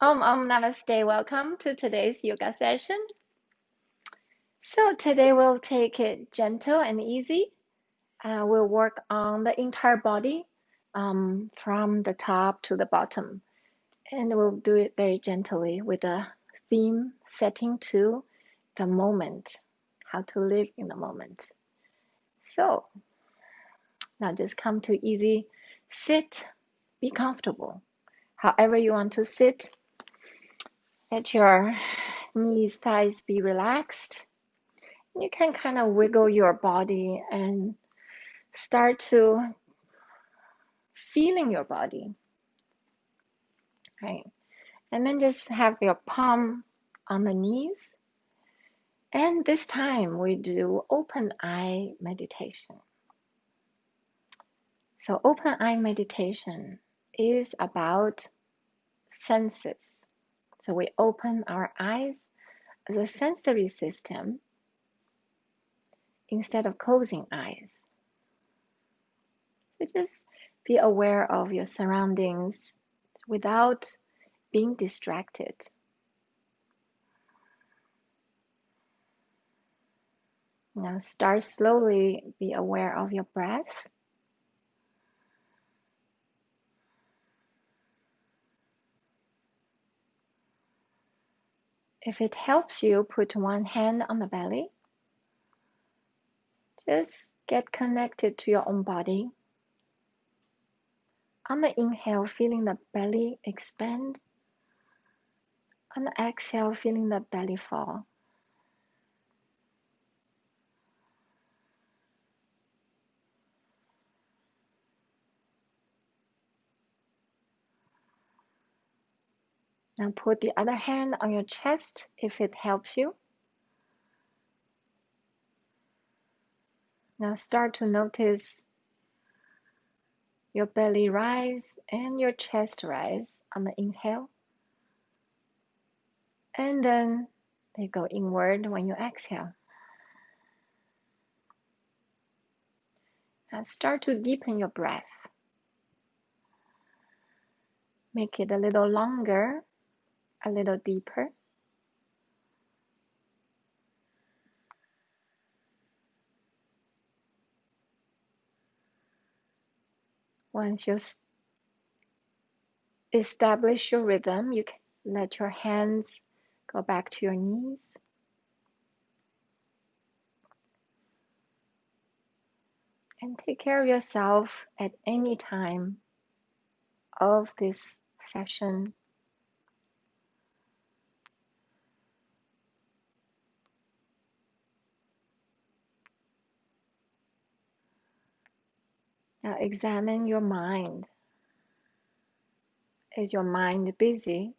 Namaste. Welcome to today's yoga session. So today we'll take it gentle and easy. We'll work on the entire body from the top to the bottom. And we'll do it very gently with a theme setting to the moment, how to live in the moment. So now just come to easy sit, be comfortable. However you want to sit, let your knees, thighs be relaxed. You can kind of wiggle your body and start to feeling your body, right? And then just have your palm on the knees. And this time we do open eye meditation. So open eye meditation is about senses. So we open our eyes as a sensory system instead of closing eyes. So just be aware of your surroundings without being distracted. Now start slowly, be aware of your breath. If it helps you, put one hand on the belly. Just get connected to your own body. On the inhale, feeling the belly expand. On the exhale, feeling the belly fall. Now put the other hand on your chest if it helps you. Now start to notice your belly rise and your chest rise on the inhale. And then they go inward when you exhale. Now start to deepen your breath. Make it a little longer, a little deeper. Once you establish your rhythm, you can let your hands go back to your knees. And take care of yourself at any time of this session. Now examine your mind. Is your mind busy?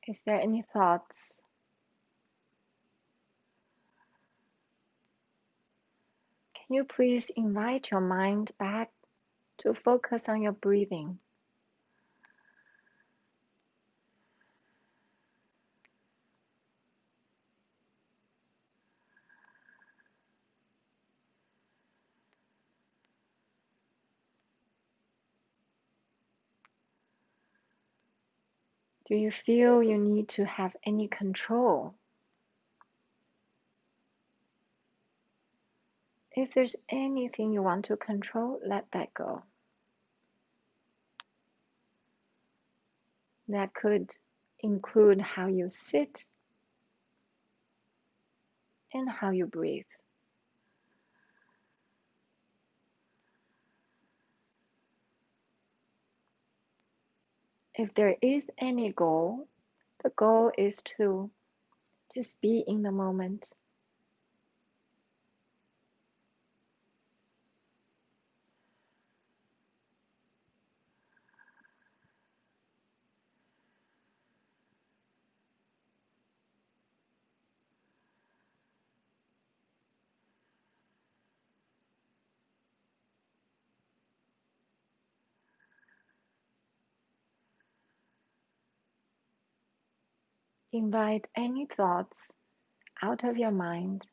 Is there any thoughts? Can you please invite your mind back to focus on your breathing? Do you feel you need to have any control? If there's anything you want to control, let that go. That could include how you sit and how you breathe. If there is any goal, the goal is to just be in the moment. Invite any thoughts out of your mind.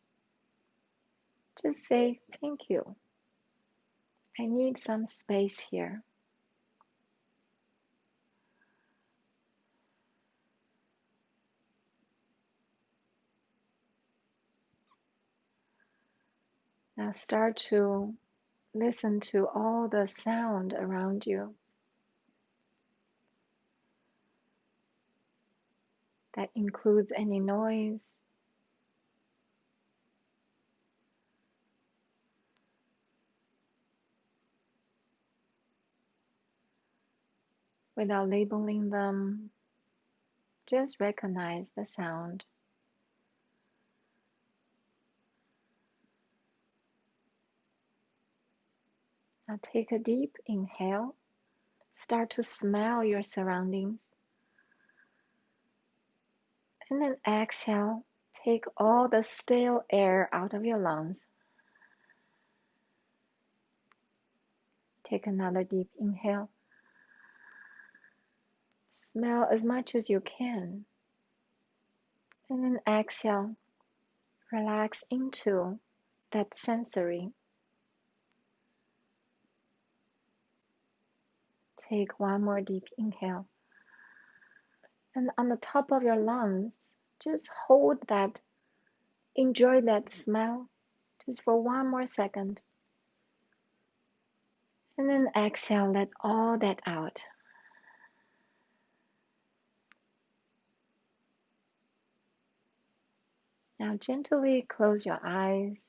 Just say, thank you. I need some space here. Now start to listen to all the sound around you that includes any noise, without labeling them. Just recognize the sound. Now take a deep inhale. Start to smell your surroundings. And then exhale. Take all the stale air out of your lungs. Take another deep inhale. Smell as much as you can. And then exhale. Relax into that sensory. Take one more deep inhale. And on the top of your lungs, just hold that, enjoy that smell just for one more second. And then exhale, let all that out. Now gently close your eyes.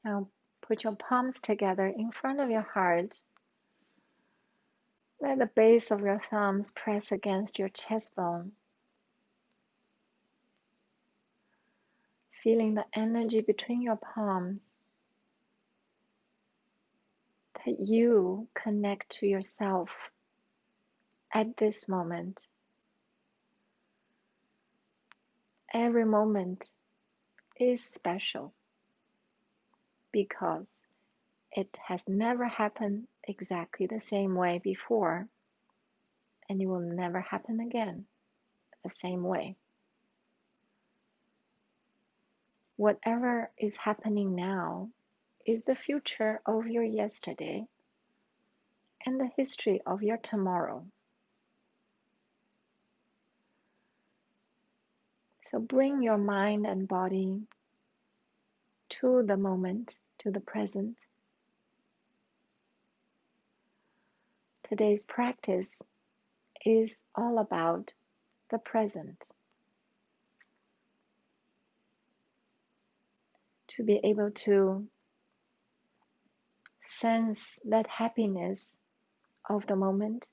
Now put your palms together in front of your heart. Let the base of your thumbs press against your chest bones. Feeling the energy between your palms, that you connect to yourself at this moment. Every moment is special because it has never happened exactly the same way before, and it will never happen again the same way. Whatever is happening now is the future of your yesterday and the history of your tomorrow. So bring your mind and body to the moment, to the present. Today's practice is all about the present. To be able to sense that happiness of the moment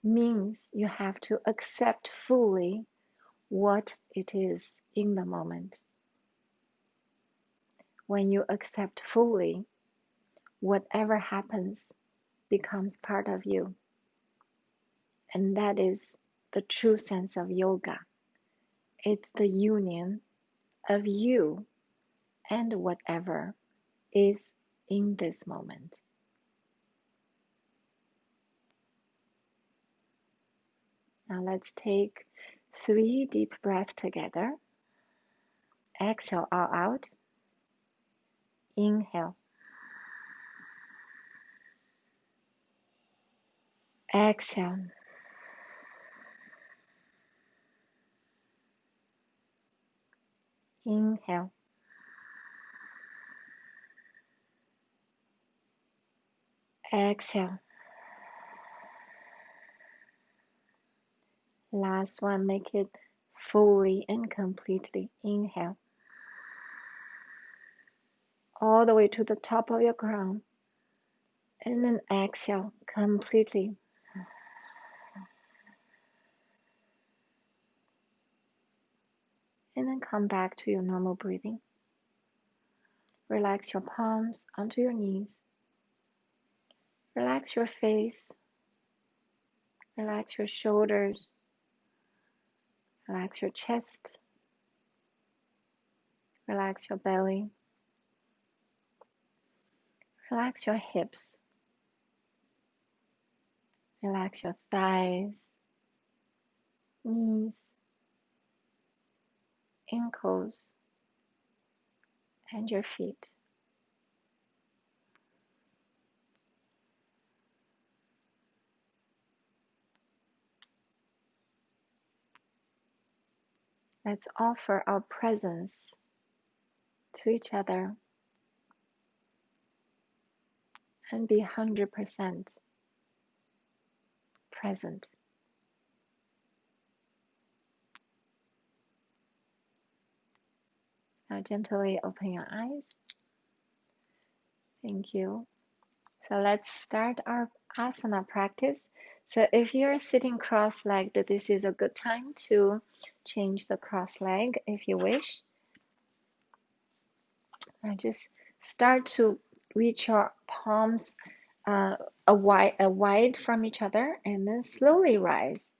means you have to accept fully what it is in the moment. When you accept fully, whatever happens becomes part of you. And that is the true sense of yoga. It's the union of you and whatever is in this moment. Now let's take 3 deep breaths together. Exhale all out. Inhale. Exhale. Inhale. Exhale. Last one, make it fully and completely. Inhale. All the way to the top of your crown. And then exhale completely. And then come back to your normal breathing. Relax your palms onto your knees. Relax your face. Relax your shoulders. Relax your chest. Relax your belly. Relax your hips. Relax your thighs, knees, ankles, and your feet. Let's offer our presence to each other and be 100% present. Now gently open your eyes. Thank you. So let's start our asana practice. So if you're sitting cross-legged, this is a good time to change the cross leg if you wish. And just start to reach your palms wide from each other and then slowly rise.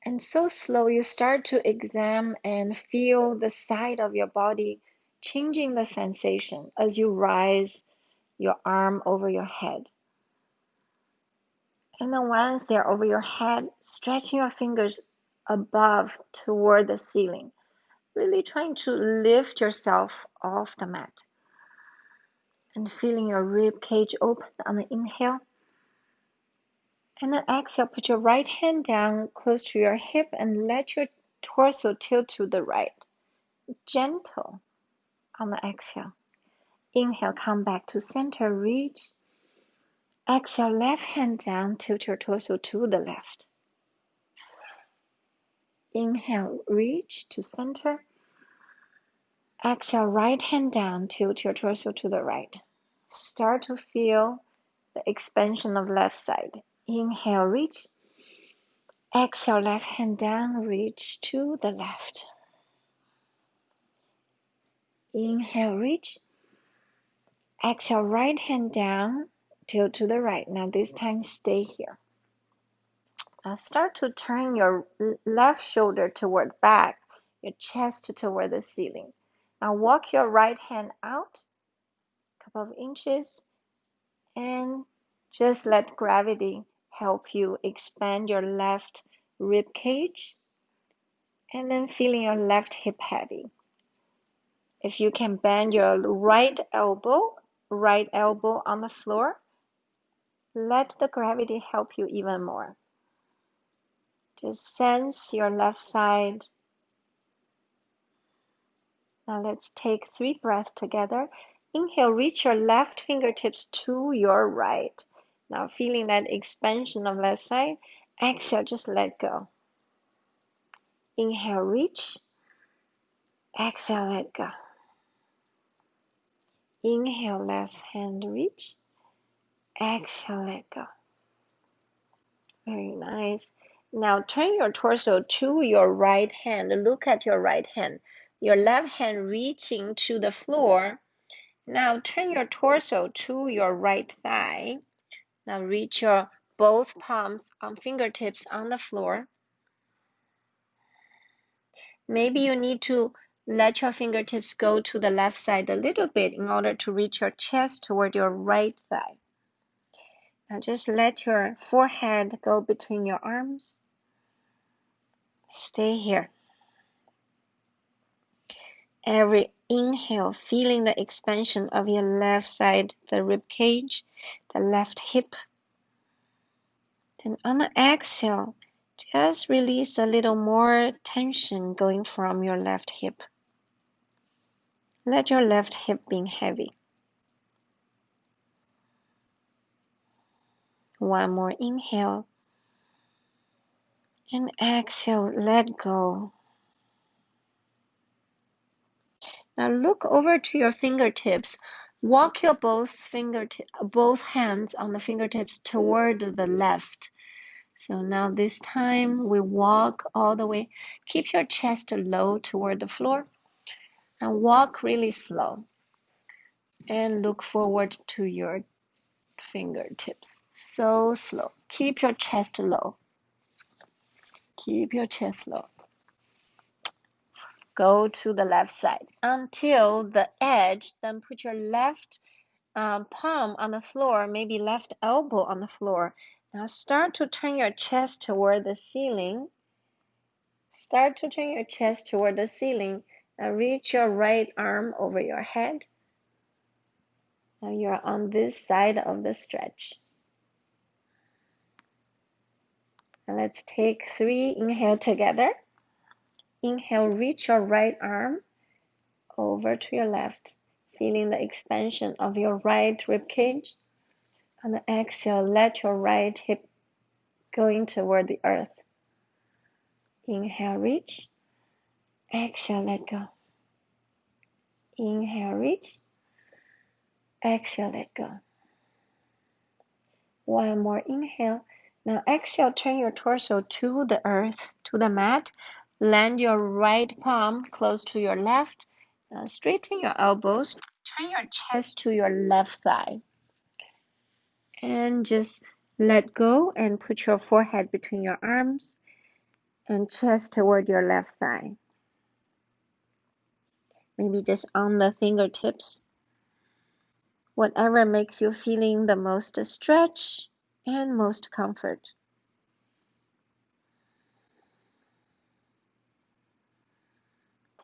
And so slow you start to examine and feel the side of your body changing the sensation as you rise your arm over your head. And then once they're over your head, stretching your fingers above toward the ceiling, really trying to lift yourself off the mat. And feeling your rib cage open on the inhale. And then exhale, put your right hand down close to your hip and let your torso tilt to the right. Gentle on the exhale. Inhale, come back to center, reach. Exhale, left hand down, tilt your torso to the left. Inhale, reach to center. Exhale, right hand down, tilt your torso to the right. Start to feel the expansion of left side. Inhale, reach. Exhale, left hand down, reach to the left. Inhale, reach. Exhale, right hand down, tilt to the right. Now this time, stay here. Now start to turn your left shoulder toward back, your chest toward the ceiling. Now walk your right hand out a couple of inches and just let gravity help you expand your left rib cage and then feeling your left hip heavy. If you can bend your right elbow on the floor, let the gravity help you even more. Just sense your left side. Now let's take 3 breaths together. Inhale, reach your left fingertips to your right. Now feeling that expansion of left side. Exhale, just let go. Inhale, reach. Exhale, let go. Inhale, left hand, reach. Exhale, let go. Very nice. Now turn your torso to your right hand. Look at your right hand. Your left hand reaching to the floor. Now turn your torso to your right thigh. Now reach your both palms on fingertips on the floor. Maybe you need to let your fingertips go to the left side a little bit in order to reach your chest toward your right thigh. Now just let your forehead go between your arms. Stay here. Every inhale, feeling the expansion of your left side, the rib cage, the left hip. Then on the exhale, just release a little more tension going from your left hip. Let your left hip be heavy. One more inhale. And exhale, let go. Now look over to your fingertips. Walk your both hands on the fingertips toward the left. So now this time we walk all the way. Keep your chest low toward the floor and walk really slow. And look forward to your fingertips. So slow. Keep your chest low. Keep your chest low. Go to the left side until the edge. Then put your left palm on the floor, maybe left elbow on the floor, Now start to turn your chest toward the ceiling. Start to turn your chest toward the ceiling. Now reach your right arm over your head. Now you're on this side of the stretch. Now let's take 3 inhale together. Inhale, reach your right arm over to your left, feeling the expansion of your right rib cage. And exhale, let your right hip going toward the earth. Inhale, reach. Exhale, let go. Inhale, reach. Exhale, let go. One more inhale. Now exhale, turn your torso to the earth, to the mat. Land your right palm close to your left. Now straighten your elbows. Turn your chest to your left thigh. And just let go and put your forehead between your arms and chest toward your left thigh. Maybe just on the fingertips. Whatever makes you feeling the most stretch and most comfort.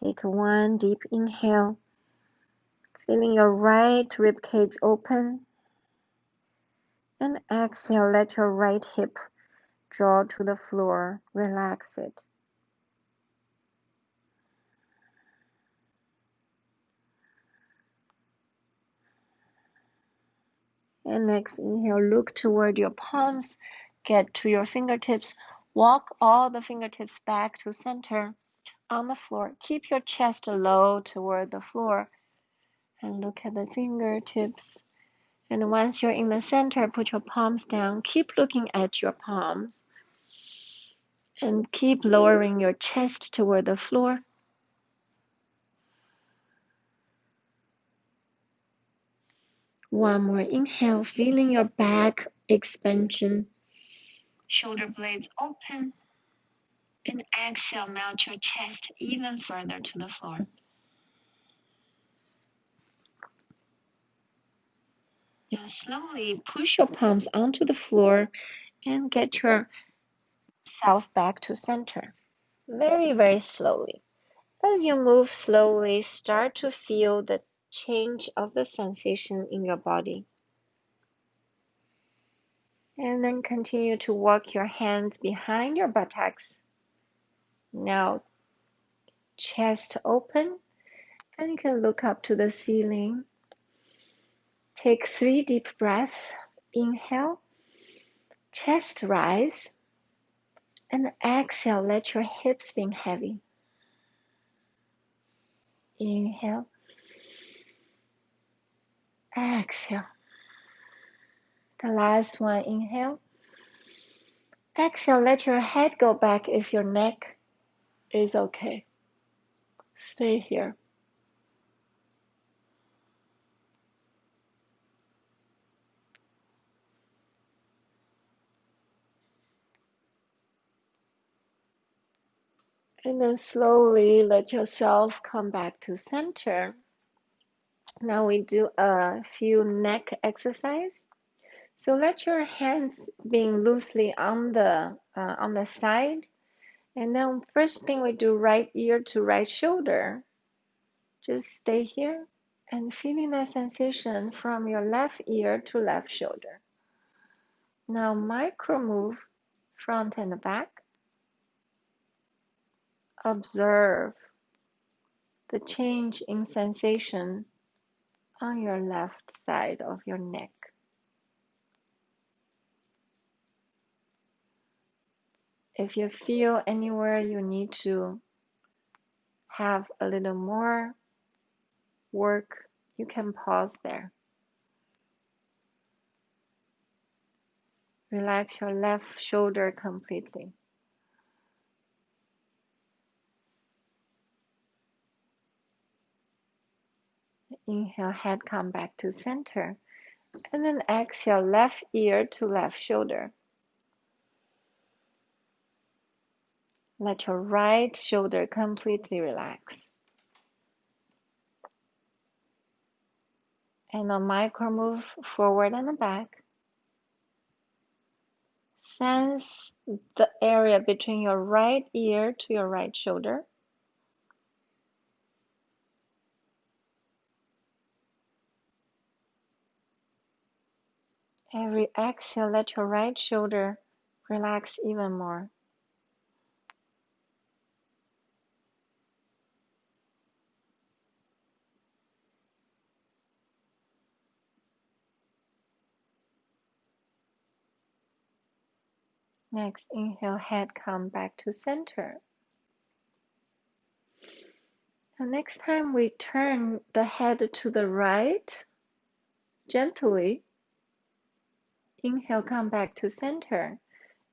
Take one deep inhale, feeling your right rib cage open. And exhale, let your right hip draw to the floor. Relax it. And next inhale, look toward your palms. Get to your fingertips. Walk all the fingertips back to center on the floor. Keep your chest low toward the floor. And look at the fingertips. And once you're in the center, put your palms down. Keep looking at your palms. And keep lowering your chest toward the floor. One more inhale, feeling your back expansion. Shoulder blades open. And exhale, melt your chest even further to the floor. Now slowly push your palms onto the floor and get yourself back to center. Very, very slowly. As you move slowly, start to feel the change of the sensation in your body. And then continue to walk your hands behind your buttocks. Now, chest open, and you can look up to the ceiling. Take 3 deep breaths. Inhale, chest rise, and exhale, let your hips being heavy. Inhale, exhale. The last one, inhale. Exhale, let your head go back if your neck is okay. Stay here. And then slowly let yourself come back to center. Now we do a few neck exercise. So let your hands being loosely on the side. And then first thing we do, right ear to right shoulder. Just stay here and feeling that sensation from your left ear to left shoulder. Now micro move front and back. Observe the change in sensation on your left side of your neck. If you feel anywhere you need to have a little more work, you can pause there. Relax your left shoulder completely. Inhale, head come back to center. And then exhale, left ear to left shoulder. Let your right shoulder completely relax. And a micro move forward and back. Sense the area between your right ear to your right shoulder. Every exhale, let your right shoulder relax even more. Next, inhale, head come back to center. Now, next time we turn the head to the right, gently. Inhale, come back to center.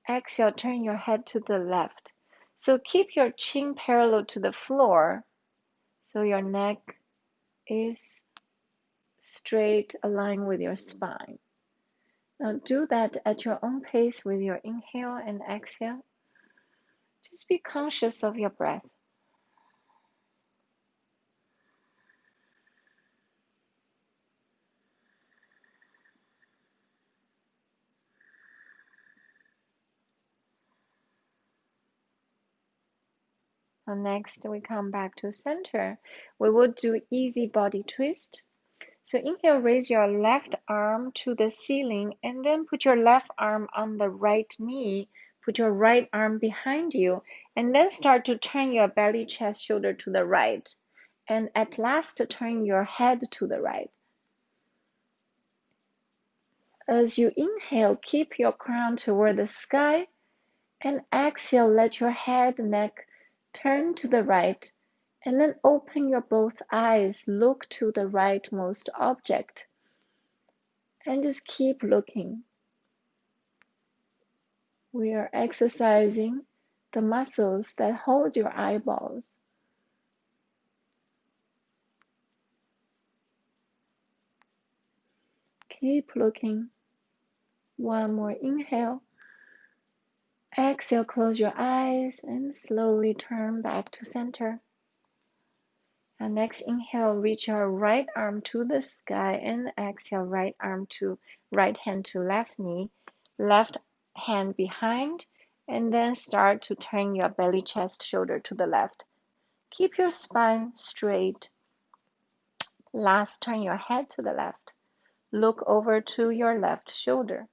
Exhale, turn your head to the left. So keep your chin parallel to the floor, so your neck is straight, aligned with your spine. Now do that at your own pace with your inhale and exhale. Just be conscious of your breath. Now next, we come back to center. We will do easy body twist. So inhale, raise your left arm to the ceiling and then put your left arm on the right knee. Put your right arm behind you and then start to turn your belly, chest, shoulder to the right. And at last, turn your head to the right. As you inhale, keep your crown toward the sky and exhale, let your head, neck turn to the right and then open your both eyes, look to the rightmost object and just keep looking. We are exercising the muscles that hold your eyeballs. Keep looking. One more inhale. Exhale, close your eyes and slowly turn back to center. And next inhale, reach your right arm to the sky and exhale, right hand to left knee, left hand behind, and then start to turn your belly, chest, shoulder to the left. Keep your spine straight. Last, turn your head to the left. Look over to your left shoulder.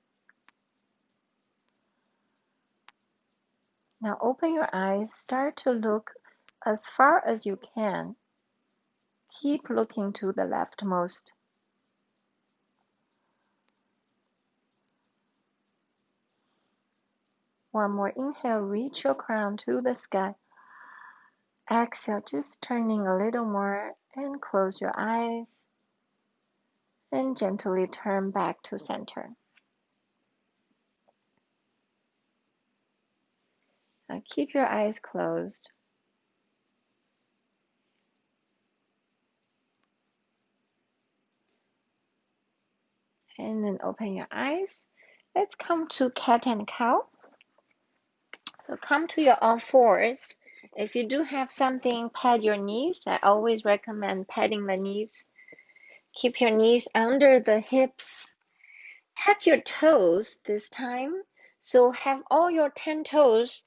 Now open your eyes, start to look as far as you can. Keep looking to the leftmost. One more inhale, reach your crown to the sky. Exhale, just turning a little more and close your eyes and gently turn back to center. Now keep your eyes closed. And then open your eyes. Let's come to cat and cow. So come to your all fours. If you do have something, pad your knees. I always recommend padding the knees. Keep your knees under the hips. Tuck your toes this time. So have all your 10 toes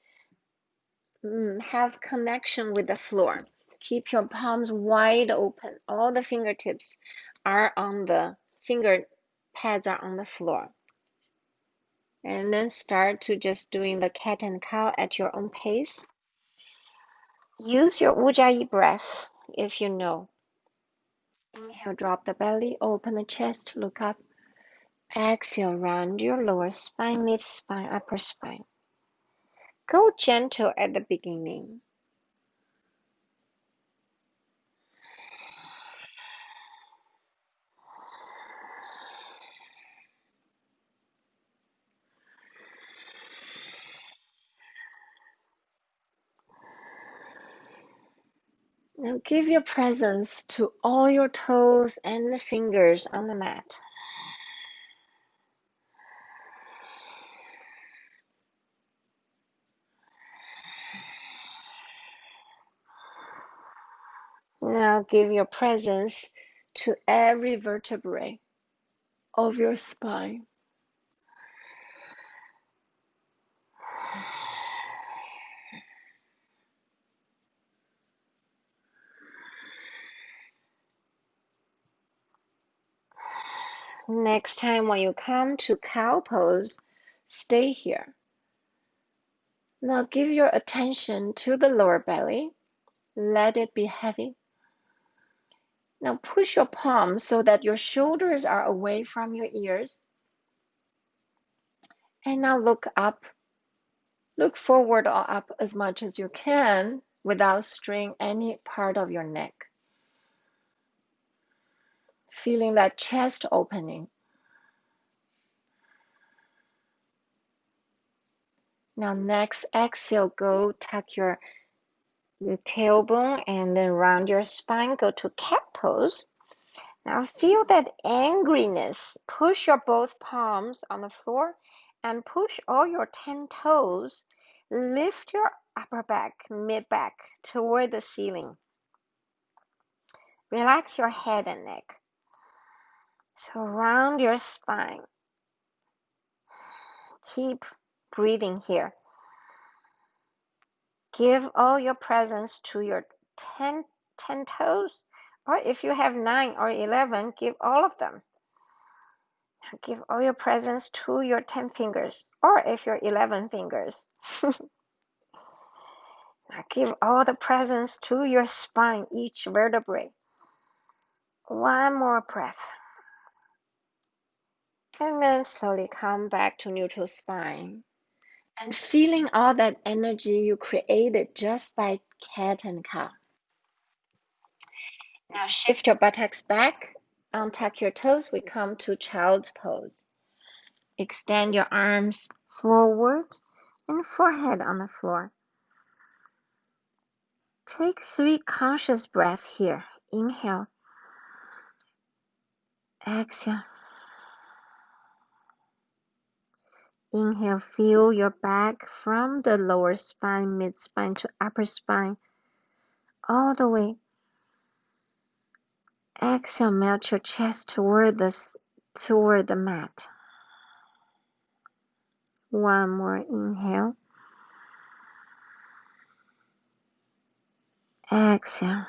have connection with the floor. Keep your palms wide open. All the fingertips are on the finger pads are on the floor. And then start to just doing the cat and cow at your own pace. Use your ujjayi breath if you know. Inhale, drop the belly, open the chest, look up. Exhale, round your lower spine, mid spine, upper spine. Go gentle at the beginning. Now give your presence to all your toes and the fingers on the mat. Now give your presence to every vertebrae of your spine. Next time when you come to cow pose, stay here. Now give your attention to the lower belly. Let it be heavy. Now push your palms so that your shoulders are away from your ears. And now look up. Look forward or up as much as you can without straining any part of your neck. Feeling that chest opening. Now next exhale, go tuck your tailbone and then round your spine, go to cat pose. Now feel that angriness. Push your both palms on the floor and push all your 10 toes. Lift your upper back, mid back toward the ceiling. Relax your head and neck. So round your spine. Keep breathing here. Give all your presence to your 10 toes, or if you have 9 or 11, give all of them. Now give all your presence to your 10 fingers, or if you're 11 fingers. Now give all the presence to your spine, each vertebrae. One more breath. And then slowly come back to neutral spine. And feeling all that energy you created just by cat and cow. Now shift your buttocks back, untuck your toes. We come to child's pose. Extend your arms forward and forehead on the floor. Take 3 conscious breaths here. Inhale. Exhale. Inhale, feel your back from the lower spine, mid spine to upper spine, all the way. Exhale, melt your chest toward the mat. One more inhale. Exhale.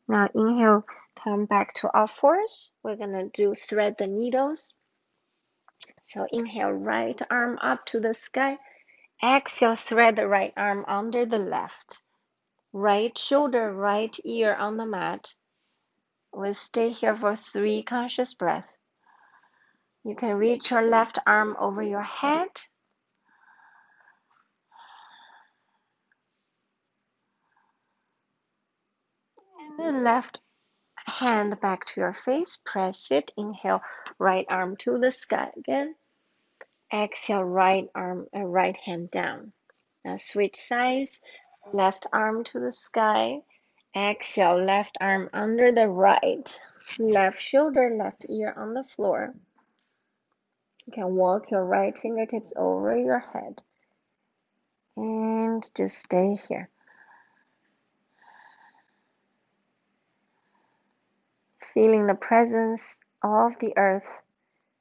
Now inhale, come back to all fours. We're gonna do thread the needles. So inhale, right arm up to the sky. Exhale, thread the right arm under the left. Right shoulder, right ear on the mat. We'll stay here for 3 conscious breaths. You can reach your left arm over your head. And then left hand back to your face. Press it. Inhale, right arm to the sky again. Exhale, right arm, right hand down. Now switch sides. Left arm to the sky. Exhale, left arm under the right. Left shoulder, left ear on the floor. You can walk your right fingertips over your head. And just stay here. Feeling the presence of the earth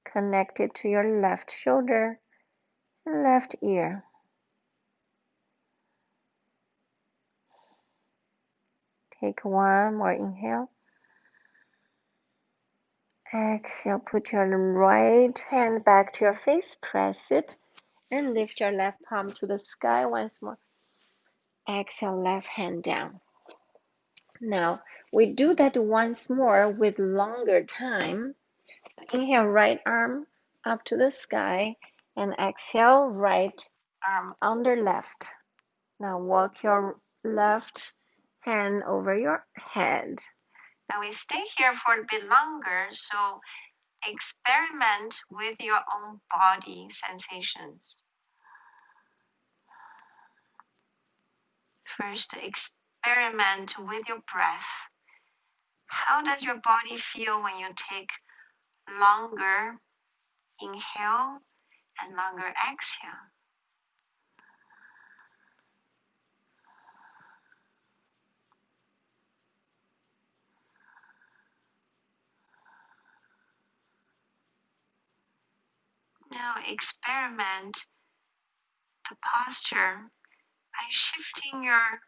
connected to your left shoulder and left ear. Take one more inhale. Exhale, put your right hand back to your face, press it, and lift your left palm to the sky once more. Exhale, left hand down. Now, we do that once more with longer time. Inhale, right arm up to the sky, and exhale, right arm under left. Now walk your left hand over your head. Now we stay here for a bit longer, so experiment with your own body sensations. First, experiment with your breath. How does your body feel when you take longer inhale and longer exhale? Now experiment the posture by shifting your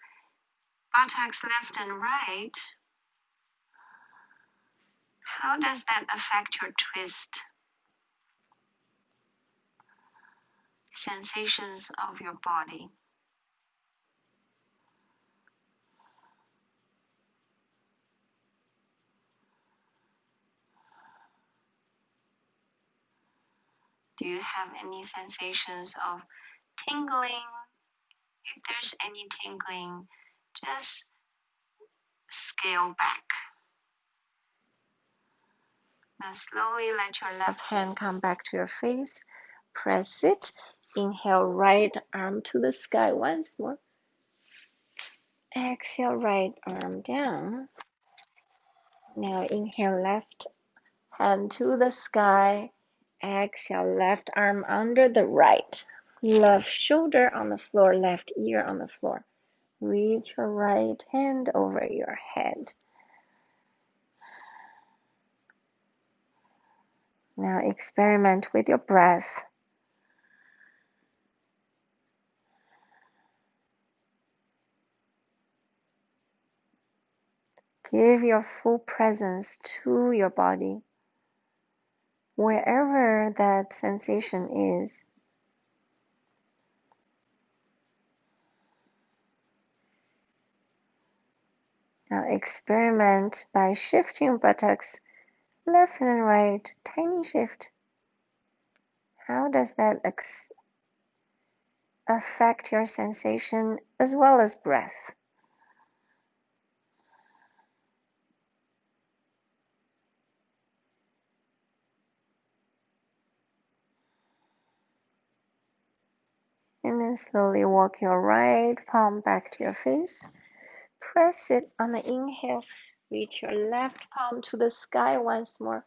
buttocks left and right. How does that affect your twist? Sensations of your body. Do you have any sensations of tingling? If there's any tingling, just scale back. Now slowly let your left hand come back to your face. Press it. Inhale, right arm to the sky once more. Exhale, right arm down. Now inhale, left hand to the sky. Exhale, left arm under the right. Left shoulder on the floor, left ear on the floor. Reach your right hand over your head. Now experiment with your breath. Give your full presence to your body, wherever that sensation is. Now experiment by shifting buttocks left and right, tiny shift. How does that affect your sensation as well as breath? And then slowly walk your right palm back to your face. Press it on the inhale. Reach your left palm to the sky once more.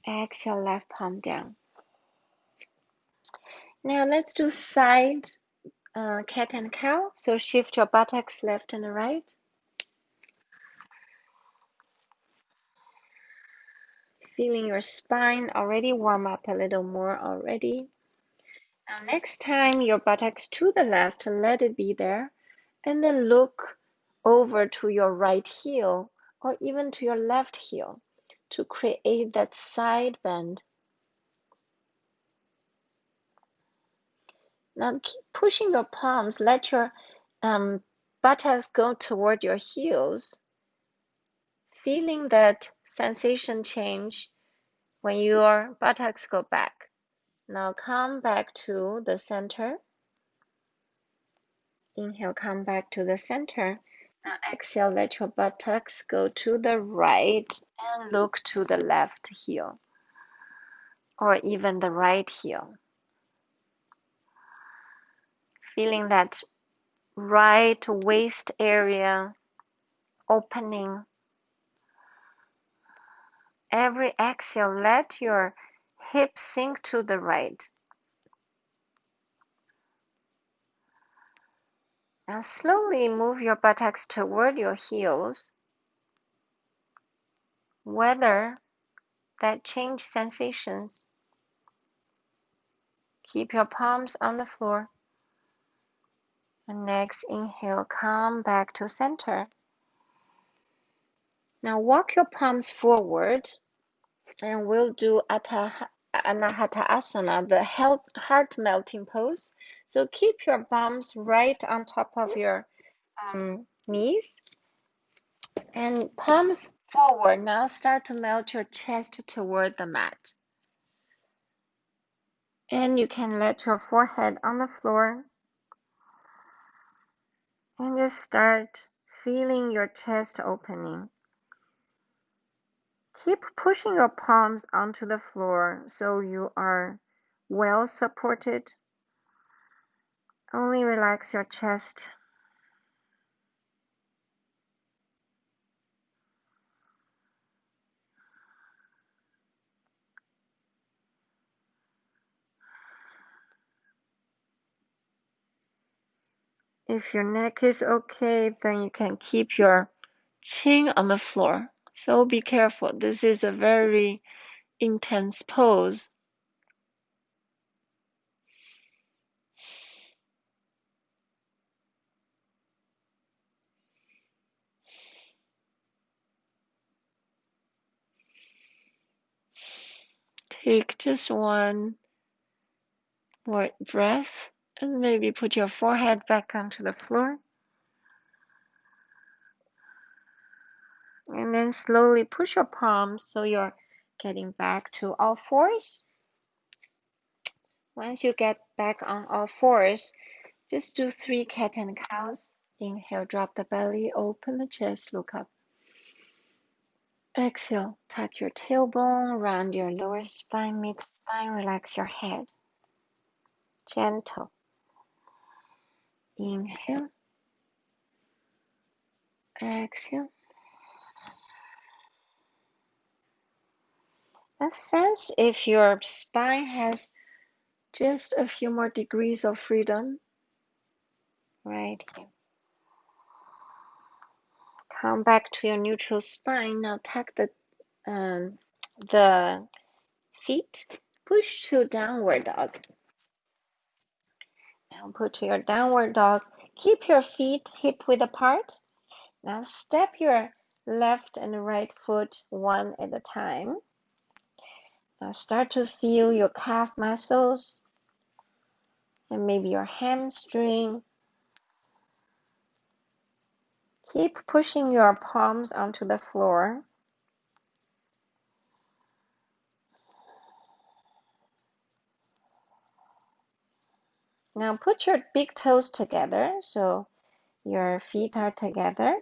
Exhale, left palm down. Now let's do side cat and cow. So shift your buttocks left and right. Feeling your spine already warm up a little more already. Now next time your buttocks to the left, let it be there. And then look over to your right heel or even to your left heel to create that side bend. Now keep pushing your palms. Let your buttocks go toward your heels. Feeling that sensation change when your buttocks go back. Now come back to the center. Inhale, come back to the center. Now exhale, let your buttocks go to the right and look to the left heel or even the right heel. Feeling that right waist area opening. Every exhale, let your hips sink to the right. Now slowly move your buttocks toward your heels. Whether that change sensations. Keep your palms on the floor. And next inhale, come back to center. Now walk your palms forward and we'll do Anahata Asana, the heart melting pose. So keep your palms right on top of your knees and palms forward. Now start to melt your chest toward the mat. And you can let your forehead on the floor and just start feeling your chest opening. Keep pushing your palms onto the floor so you are well supported. Only relax your chest. If your neck is okay, then you can keep your chin on the floor. So be careful. This is a very intense pose. Take just one more breath and maybe put your forehead back onto the floor. And then slowly push your palms so you're getting back to all fours. Once you get back on all fours, just do 3 cat and cows. Inhale, drop the belly, open the chest, look up. Exhale, tuck your tailbone, round your lower spine, mid-spine, relax your head. Gentle. Inhale. Exhale. And sense if your spine has just a few more degrees of freedom. Right here. Come back to your neutral spine. Now tuck the feet. Push to downward dog. Now put to your downward dog. Keep your feet hip width apart. Now step your left and right foot one at a time. Now start to feel your calf muscles and maybe your hamstring. Keep pushing your palms onto the floor. Now put your big toes together so your feet are together.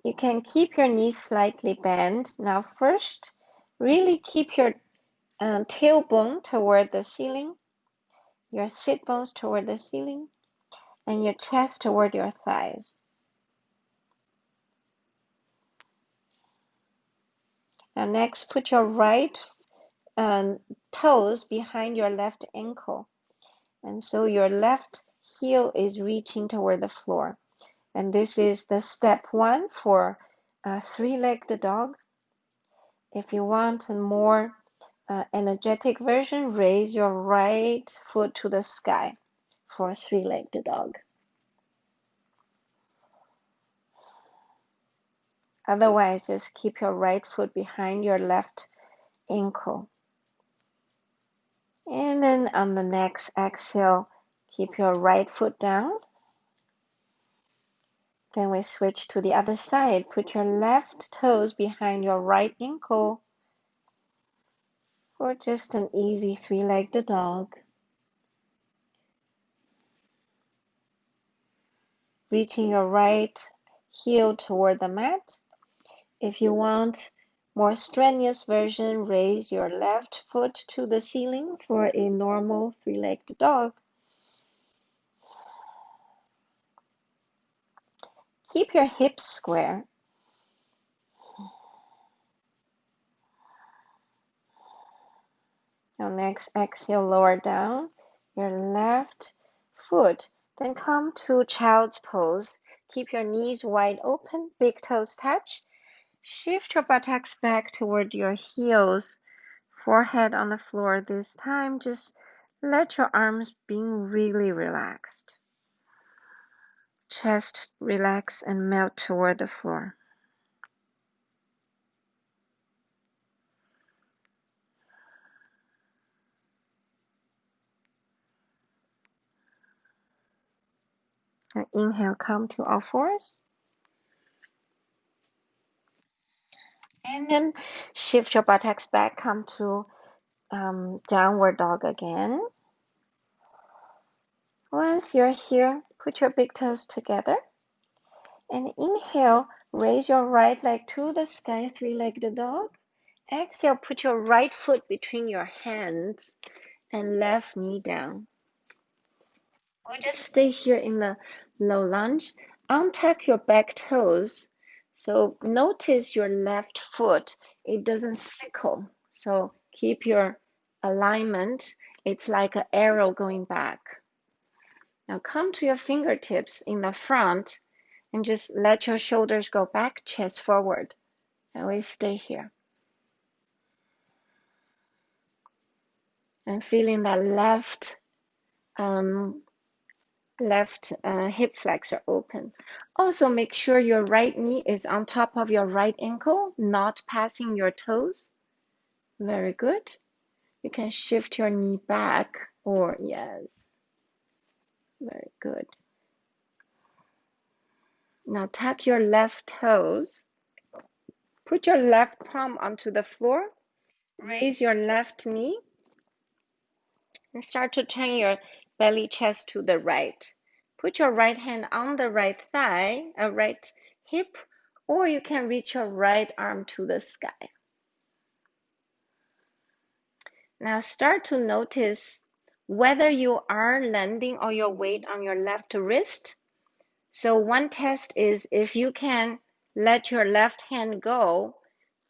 You can keep your knees slightly bent. Now first, really keep your tailbone toward the ceiling, your sit bones toward the ceiling, and your chest toward your thighs. Now next, put your right toes behind your left ankle. And so your left heel is reaching toward the floor. And this is the step 1 for a 3-legged dog. If you want a more energetic version, raise your right foot to the sky for a 3-legged dog. Otherwise, just keep your right foot behind your left ankle. And then on the next exhale, keep your right foot down. Then we switch to the other side. Put your left toes behind your right ankle for just an easy 3-legged dog. Reaching your right heel toward the mat. If you want more strenuous version, raise your left foot to the ceiling for a normal 3-legged dog. Keep your hips square. Now next, exhale, lower down your left foot. Then come to child's pose. Keep your knees wide open, big toes touch. Shift your buttocks back toward your heels. Forehead on the floor this time. Just let your arms be really relaxed. Chest relax and melt toward the floor. Now inhale, come to all fours. And then shift your buttocks back, come to downward dog again. Once you're here, put your big toes together. And inhale, raise your right leg to the sky, 3-legged dog. Exhale, put your right foot between your hands and left knee down. Or just stay here in the low lunge. Untuck your back toes. So notice your left foot, it doesn't sickle. So keep your alignment. It's like an arrow going back. Now come to your fingertips in the front and just let your shoulders go back, chest forward. And we stay here. And feeling that left hip flexor open. Also make sure your right knee is on top of your right ankle, not passing your toes. Very good. You can shift your knee back or yes. Very good. Now tuck your left toes. Put your left palm onto the floor. Raise your left knee and start to turn your belly chest to the right. Put your right hand on the right thigh, right hip, or you can reach your right arm to the sky. Now start to notice whether you are landing all your weight on your left wrist. So one test is if you can let your left hand go.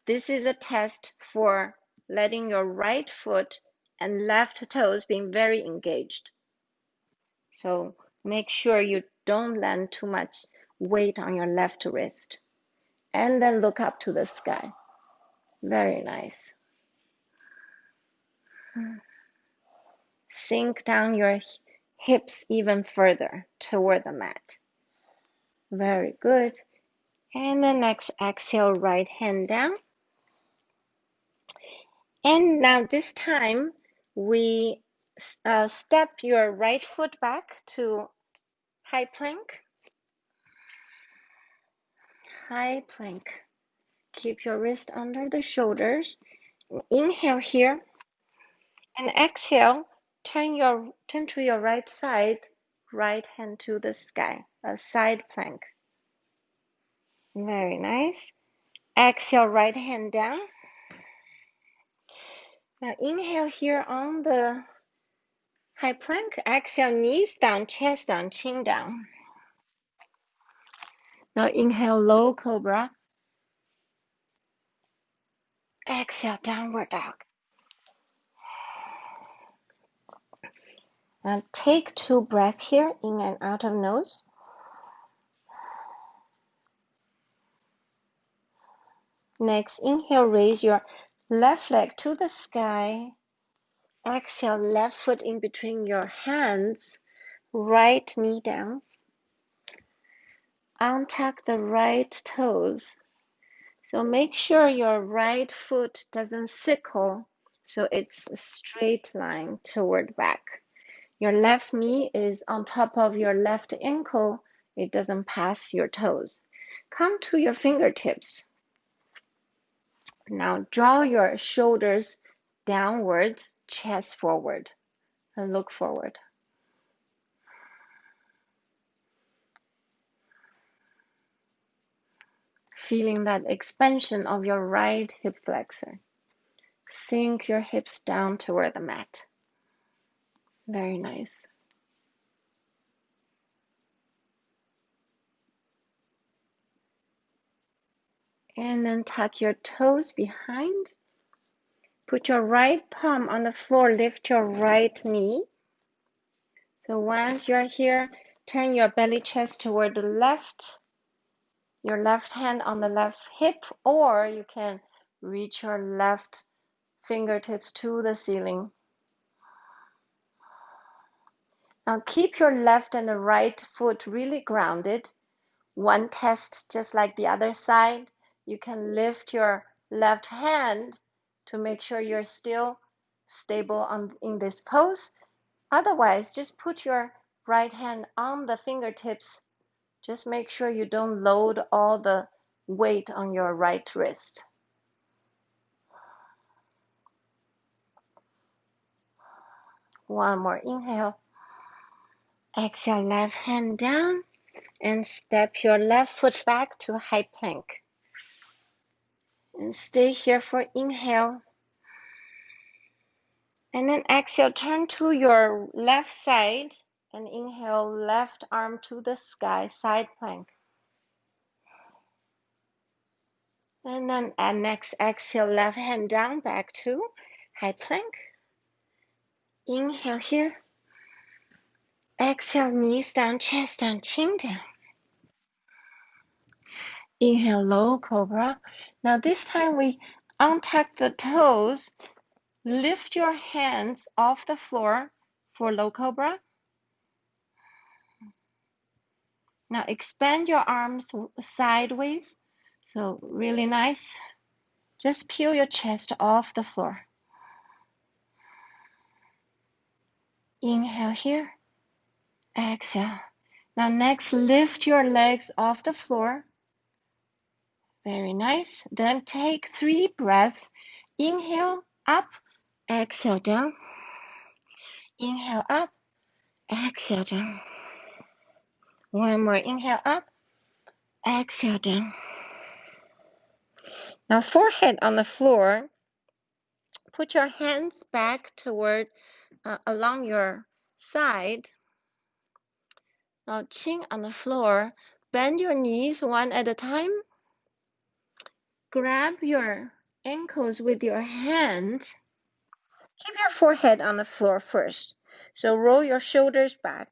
This is a test for letting your right foot and left toes being very engaged. So make sure you don't land too much weight on your left wrist. And then look up to the sky. Very nice. Sink down your hips even further toward the mat. Very good. And the next exhale, right hand down. And now this time we step your right foot back to high plank. High plank. Keep your wrist under the shoulders. Inhale here and exhale. Turn to your right side, right hand to the sky, a side plank. Very nice. Exhale, right hand down. Now inhale here on the high plank. Exhale, knees down, chest down, chin down. Now inhale, low cobra. Exhale, downward dog. And take 2 breaths here, in and out of nose. Next, inhale, raise your left leg to the sky. Exhale, left foot in between your hands, right knee down. Untuck the right toes. So make sure your right foot doesn't sickle, so it's a straight line toward back. Your left knee is on top of your left ankle. It doesn't pass your toes. Come to your fingertips. Now draw your shoulders downwards, chest forward, and look forward. Feeling that expansion of your right hip flexor. Sink your hips down toward the mat. Very nice. And then tuck your toes behind. Put your right palm on the floor, lift your right knee. So once you're here, turn your belly chest toward the left, your left hand on the left hip, or you can reach your left fingertips to the ceiling. Now keep your left and the right foot really grounded. One test, just like the other side, you can lift your left hand to make sure you're still stable in this pose. Otherwise, just put your right hand on the fingertips. Just make sure you don't load all the weight on your right wrist. One more inhale. Exhale, left hand down and step your left foot back to high plank. And stay here for inhale. And then exhale, turn to your left side and inhale, left arm to the sky, side plank. And then next exhale, left hand down back to high plank. Inhale here. Exhale, knees down, chest down, chin down. Inhale, low cobra. Now this time we untuck the toes. Lift your hands off the floor for low cobra. Now expand your arms sideways. So really nice. Just peel your chest off the floor. Inhale here. Exhale. Now next, lift your legs off the floor. Very nice. Then take 3 breaths. Inhale up, exhale down. Inhale up, exhale down. One more inhale up, exhale down. Now forehead on the floor. Put your hands back toward along your side. Now chin on the floor. Bend your knees one at a time. Grab your ankles with your hand. Keep your forehead on the floor first. So roll your shoulders back.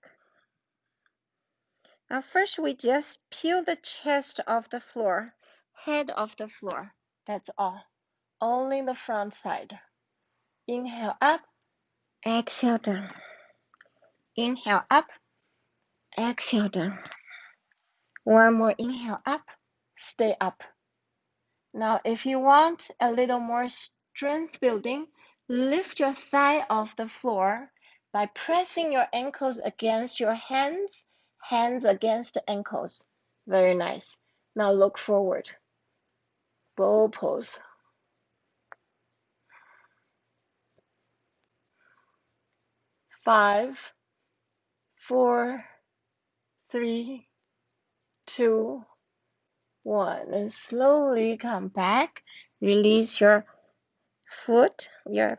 Now first we just peel the chest off the floor, head off the floor. That's all. Only the front side. Inhale up, exhale down. Inhale up, exhale down. One more inhale up, stay up. Now if you want a little more strength building, lift your thigh off the floor by pressing your ankles against your hands, hands against the ankles. Very nice. Now look forward. Bow pose. 5, 4, 3, 2, 1. And slowly come back. Release your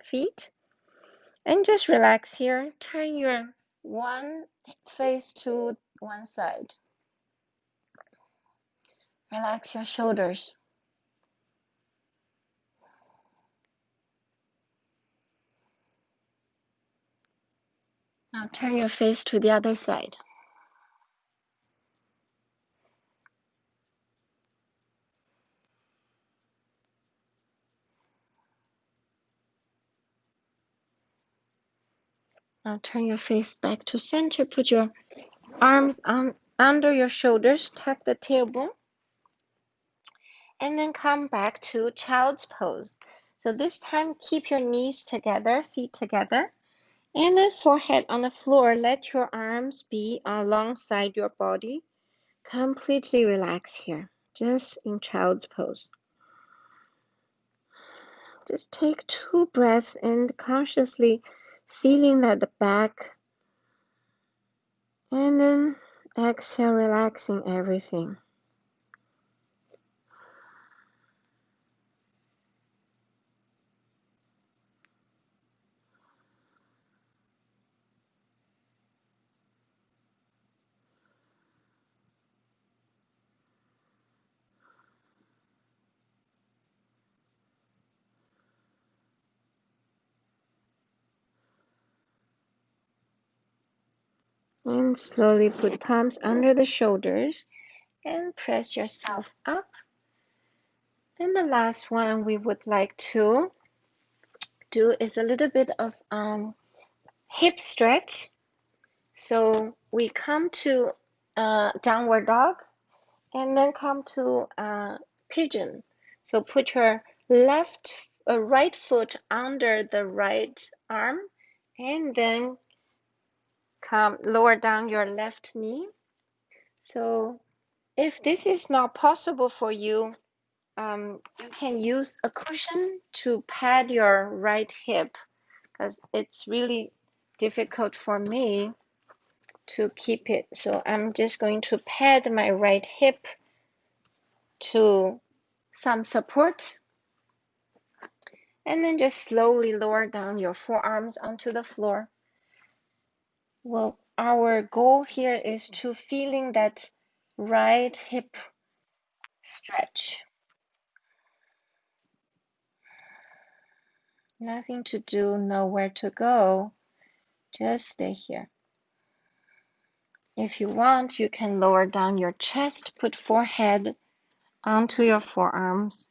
feet. And just relax here. Turn your one face to one side. Relax your shoulders. Now turn your face to the other side. Now turn your face back to center. Put your arms under your shoulders. Tuck the tailbone. And then come back to child's pose. So this time, keep your knees together, feet together. And then forehead on the floor. Let your arms be alongside your body. Completely relax here, just in child's pose. Just take 2 breaths and consciously feeling that the back. And then exhale, relaxing everything. And slowly put palms under the shoulders and press yourself up. And the last one we would like to do is a little bit of hip stretch. So we come to downward dog and then come to pigeon. So put your right foot under the right arm and then come lower down your left knee. So if this is not possible for you, you can use a cushion to pad your right hip because it's really difficult for me to keep it. So I'm just going to pad my right hip to some support and then just slowly lower down your forearms onto the floor. Well, our goal here is to feeling that right hip stretch. Nothing to do, nowhere to go. Just stay here. If you want, you can lower down your chest, put forehead onto your forearms.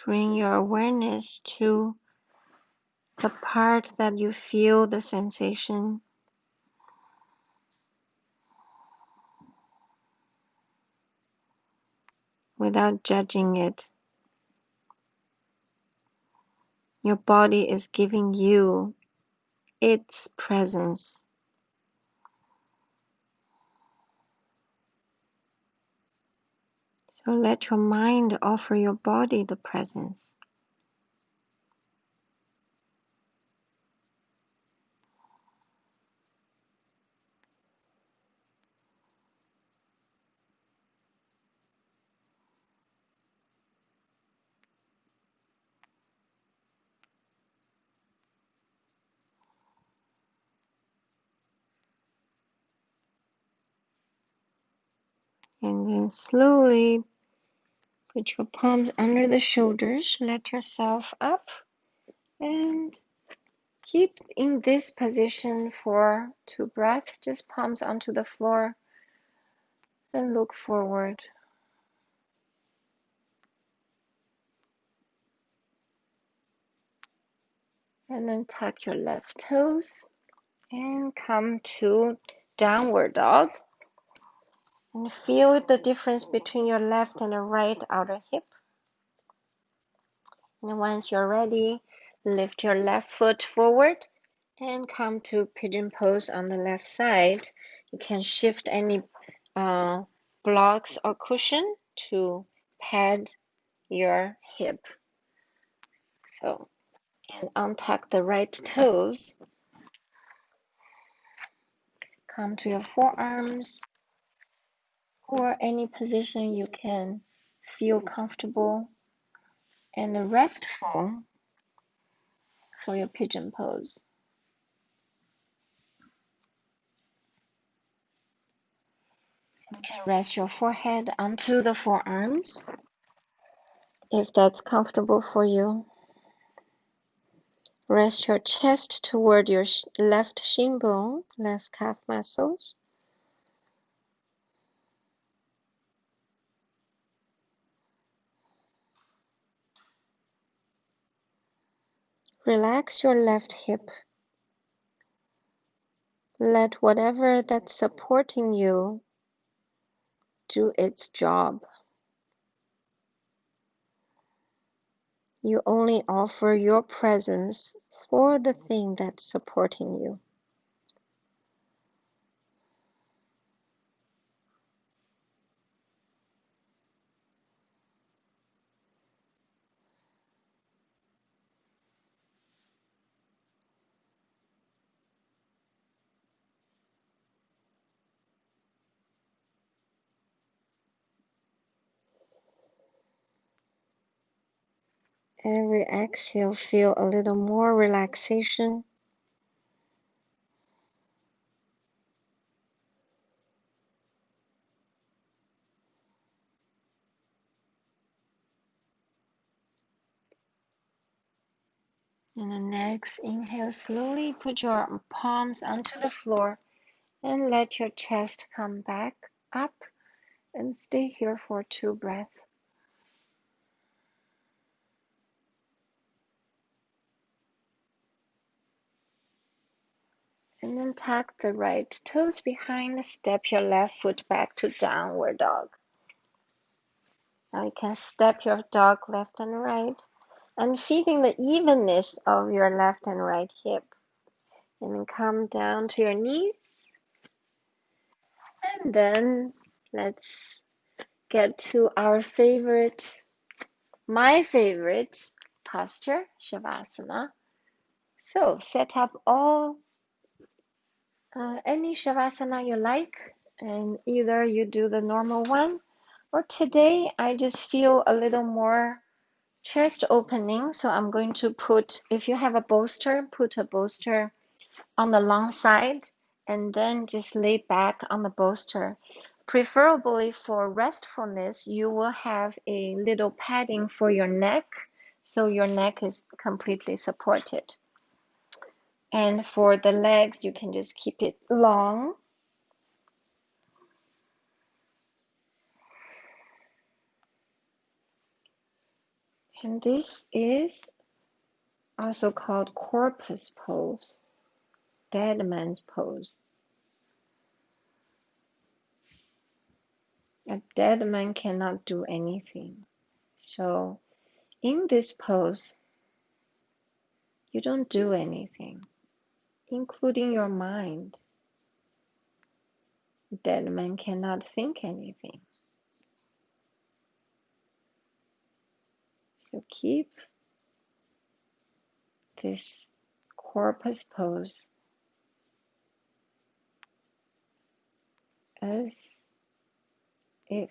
Bring your awareness to the part that you feel the sensation without judging it. Your body is giving you its presence. So let your mind offer your body the presence. And then slowly put your palms under the shoulders, let yourself up, and keep in this position for 2 breaths. Just palms onto the floor and look forward. And then tuck your left toes and come to downward dog. And feel the difference between your left and the right outer hip. And once you're ready, lift your left foot forward and come to pigeon pose on the left side. You can shift any blocks or cushion to pad your hip. So, and untuck the right toes. Come to your forearms or any position you can feel comfortable and restful for your pigeon pose. You can rest your forehead onto the forearms if that's comfortable for you. Rest your chest toward your left shin bone, left calf muscles. Relax your left hip. Let whatever that's supporting you do its job. You only offer your presence for the thing that's supporting you. Every exhale, feel a little more relaxation. And the next inhale, slowly put your palms onto the floor and let your chest come back up and stay here for 2 breaths. And then tuck the right toes behind, step your left foot back to downward dog. Now you can step your dog left and right and feeling the evenness of your left and right hip. And then come down to your knees. And then let's get to our favorite, my favorite posture, shavasana. So set up any shavasana you like, and either you do the normal one, or today I just feel a little more chest opening, so I'm going to put, if you have a bolster, put a bolster on the long side and then just lay back on the bolster. Preferably for restfulness, you will have a little padding for your neck, so your neck is completely supported. And for the legs, you can just keep it long. And this is also called corpus pose, dead man's pose. A dead man cannot do anything. So in this pose, you don't do anything, including your mind. A dead man cannot think anything. So keep this corpus pose as if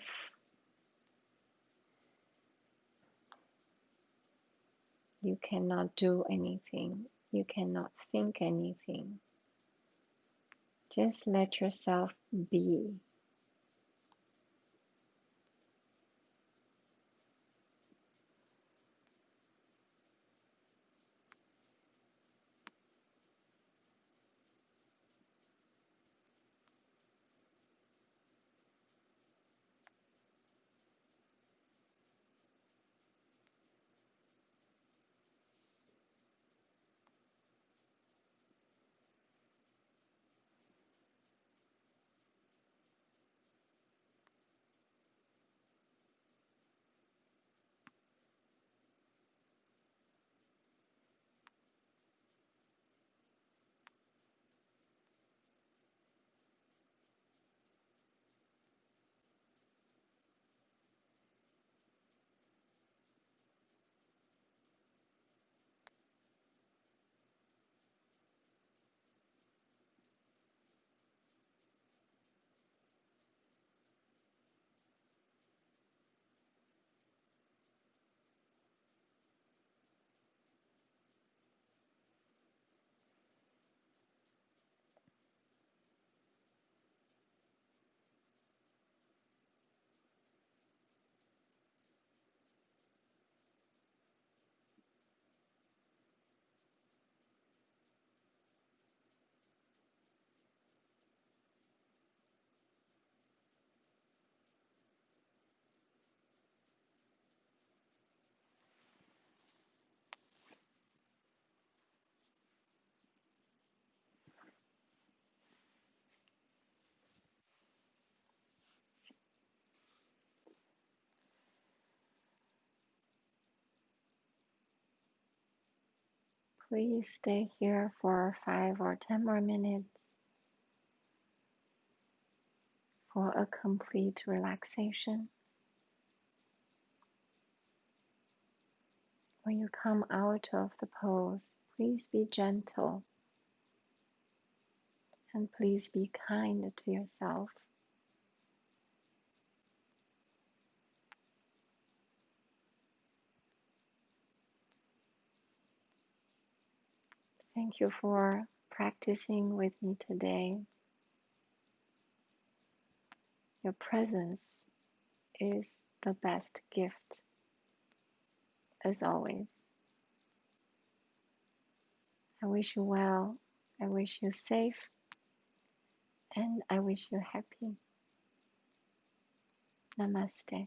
you cannot do anything, you cannot think anything. Just let yourself be. Please stay here for 5 or 10 more minutes for a complete relaxation. When you come out of the pose, please be gentle and please be kind to yourself. Thank you for practicing with me today. Your presence is the best gift, as always. I wish you well, I wish you safe, and I wish you happy. Namaste.